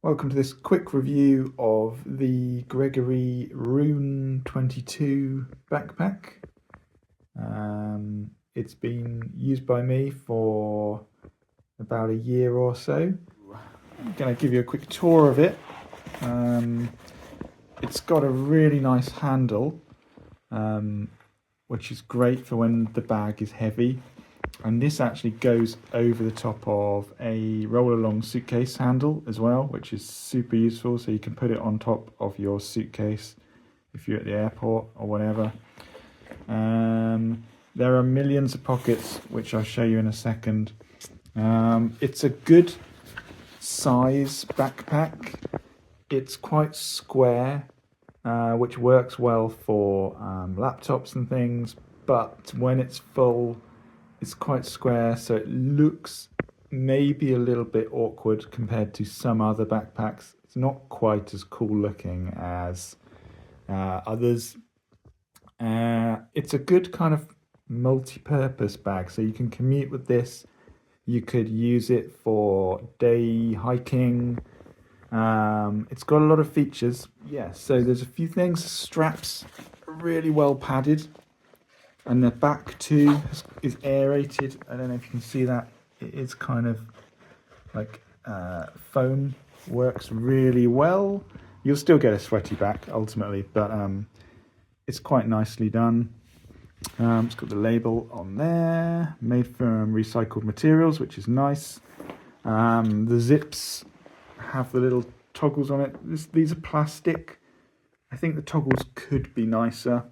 Welcome to this quick review of the Gregory Rhune 22 backpack. It's been used by me for about a year or so. I'm going to give you a quick tour of it. It's got a really nice handle, which is great for when the bag is heavy. And this actually goes over the top of a roll-along suitcase handle as well, which is super useful. So you can put it on top of your suitcase if you're at the airport or whatever. There are millions of pockets, which I'll show you in a second. It's a good size backpack. It's quite square, which works well for laptops and things. But when it's full, it's quite square, so it looks maybe a little bit awkward compared to some other backpacks. It's not quite as cool looking as others. It's a good kind of multi-purpose bag, so you can commute with this. You could use it for day hiking. It's got a lot of features. Yeah, so there's a few things. The straps are really well padded. And the back too is aerated. I don't know if you can see that. It is kind of like foam, works really well. You'll still get a sweaty back ultimately, but it's quite nicely done. It's got the label on there, made from recycled materials, which is nice. The zips have the little toggles on it. These are plastic. I think the toggles could be nicer.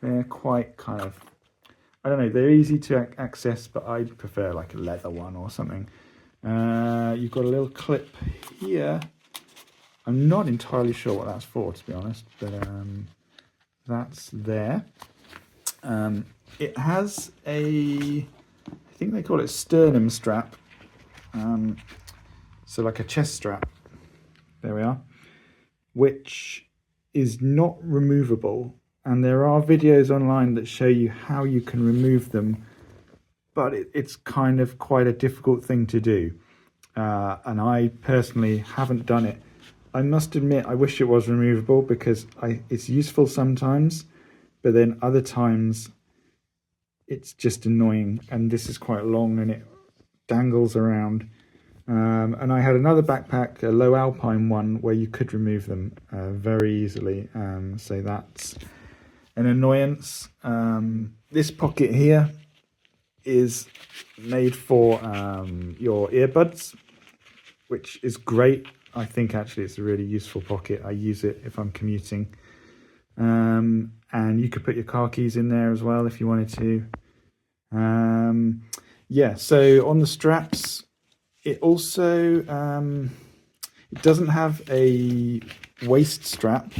They're quite kind of, I don't know, they're easy to access, but I'd prefer like a leather one or something. You've got a little clip here. I'm not entirely sure what that's for, to be honest, but that's there. It has I think they call it sternum strap. So like a chest strap. There we are. Which is not removable. And there are videos online that show you how you can remove them, but it's kind of quite a difficult thing to do. And I personally haven't done it. I must admit, I wish it was removable because it's useful sometimes, but then other times it's just annoying. And this is quite long and it dangles around. And I had another backpack, a low alpine one, where you could remove them very easily. So that's an annoyance. This pocket here is made for your earbuds, which is great. I think actually it's a really useful pocket. I use it if I'm commuting. And you could put your car keys in there as well if you wanted to. Yeah, so on the straps, it also it doesn't have a waist strap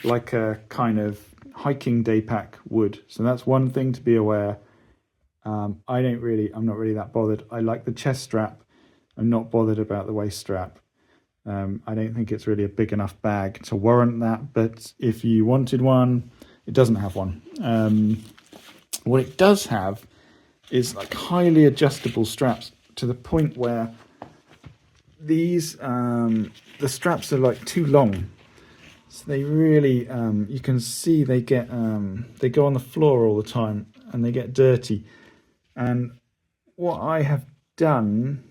like a kind of hiking day pack would. So that's one thing to be aware. I'm not really that bothered. I like the chest strap. I'm not bothered about the waist strap. I don't think it's really a big enough bag to warrant that, but if you wanted one, it doesn't have one. What it does have is like highly adjustable straps to the point where these the straps are like too long. So they really, you can see they go on the floor all the time and they get dirty. And what I have done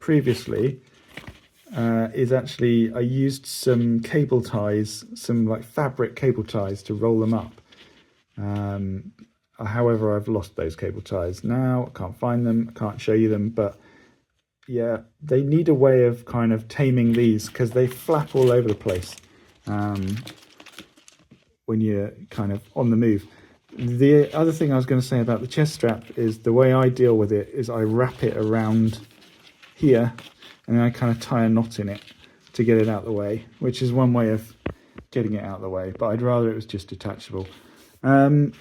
previously is actually I used some cable ties, some like fabric cable ties to roll them up. However, I've lost those cable ties now. I can't find them. I can't show you them, but yeah, they need a way of kind of taming these because they flap all over the place. When you're kind of on the move. The other thing I was going to say about the chest strap is the way I deal with it is I wrap it around here and then I kind of tie a knot in it to get it out of the way, which is one way of getting it out of the way, but I'd rather it was just detachable. On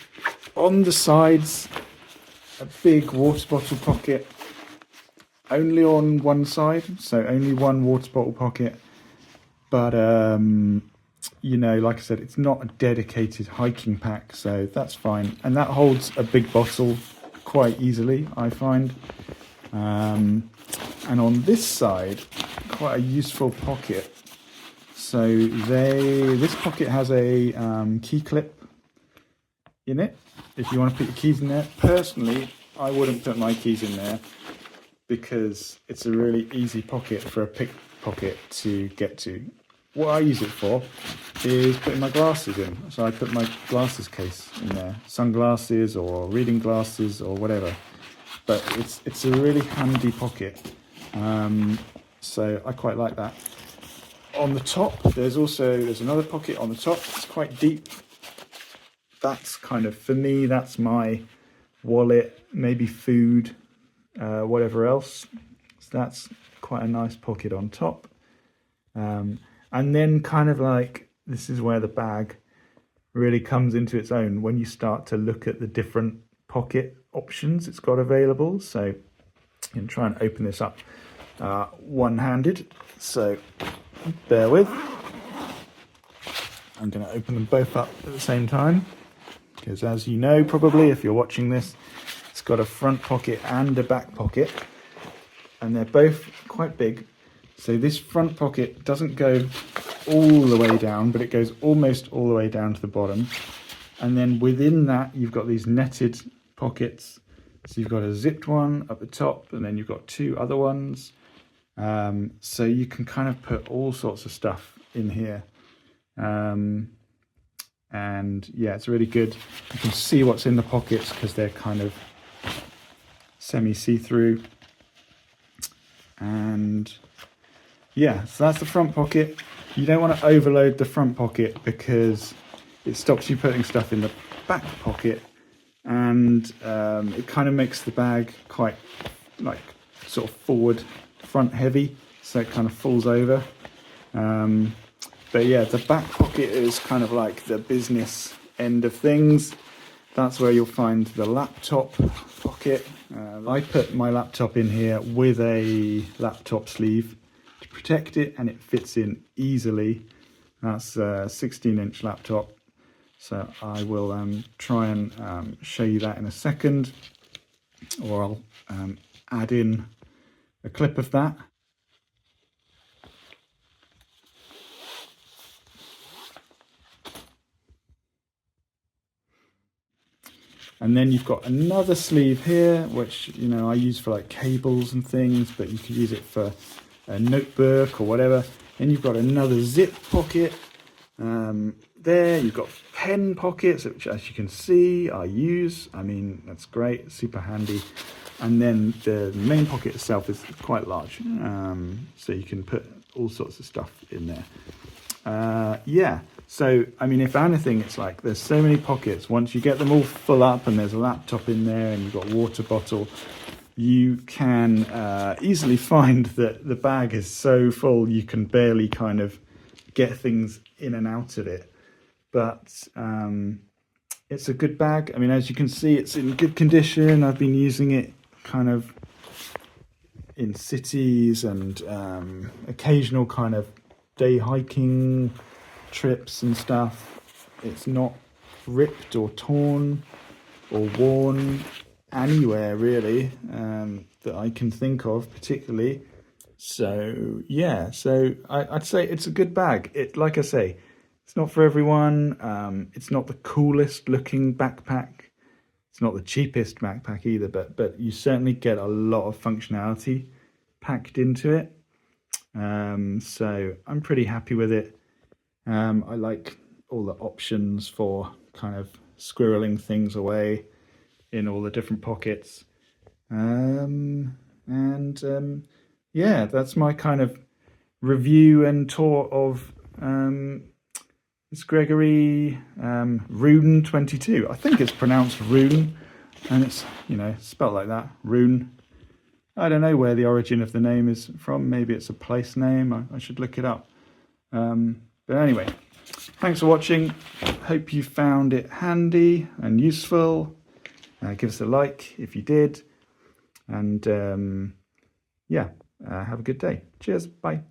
the sides, a big water bottle pocket, only on one side, so only one water bottle pocket, but you know, like I said, it's not a dedicated hiking pack, so that's fine. And that holds a big bottle quite easily, I find. And on this side, quite a useful pocket. So this pocket has a key clip in it, if you want to put your keys in there. Personally, I wouldn't put my keys in there because it's a really easy pocket for a pickpocket to get to. What I use it for is putting my glasses in. So I put my glasses case in there, sunglasses or reading glasses or whatever. But it's a really handy pocket. So I quite like that. On the top, there's another pocket on the top. It's quite deep. That's kind of, for me, that's my wallet, maybe food, whatever else. So that's quite a nice pocket on top. And then kind of like, this is where the bag really comes into its own when you start to look at the different pocket options it's got available. So you can try and open this up one-handed. So bear with. I'm going to open them both up at the same time because, as you know, probably if you're watching this, it's got a front pocket and a back pocket, and they're both quite big. So this front pocket doesn't go all the way down, but it goes almost all the way down to the bottom. And then within that, you've got these netted pockets. So you've got a zipped one up the top, and then you've got two other ones. So you can kind of put all sorts of stuff in here. And yeah, it's really good. You can see what's in the pockets because they're kind of semi-see-through. And yeah, so that's the front pocket. You don't want to overload the front pocket because it stops you putting stuff in the back pocket, and it kind of makes the bag quite like sort of forward front heavy, so it kind of falls over. But yeah, the back pocket is kind of like the business end of things. That's where you'll find the laptop pocket. I put my laptop in here with a laptop sleeve to protect it, and it fits in easily. That's a 16-inch laptop. So I will try and show you that in a second, or I'll add in a clip of that. And then you've got another sleeve here, which, you know, I use for like cables and things, but you could use it for a notebook or whatever. Then you've got another zip pocket. There you've got pen pockets, which, as you can see, I use. I mean, that's great, super handy. And then the main pocket itself is quite large, so you can put all sorts of stuff in there. Yeah, so I mean, if anything, it's like there's so many pockets. Once you get them all full up and there's a laptop in there and you've got a water bottle, you can easily find that the bag is so full you can barely kind of get things in and out of it. But it's a good bag. I mean, as you can see, it's in good condition. I've been using it kind of in cities and occasional kind of day hiking trips and stuff. It's not ripped or torn or worn anywhere really that I can think of particularly. So yeah, so I'd say it's a good bag. It, like I say, it's not for everyone. It's not the coolest looking backpack. It's not the cheapest backpack either, but you certainly get a lot of functionality packed into it. So I'm pretty happy with it. I like all the options for kind of squirreling things away in all the different pockets. Yeah, that's my kind of review and tour of it's Gregory Rhune 22. I think it's pronounced Rhune, and it's, you know, spelled like that, Rhune. I don't know where the origin of the name is from. Maybe it's a place name. I should look it up. But anyway, thanks for watching. Hope you found it handy and useful. Give us a like if you did. And yeah, have a good day. Cheers. Bye.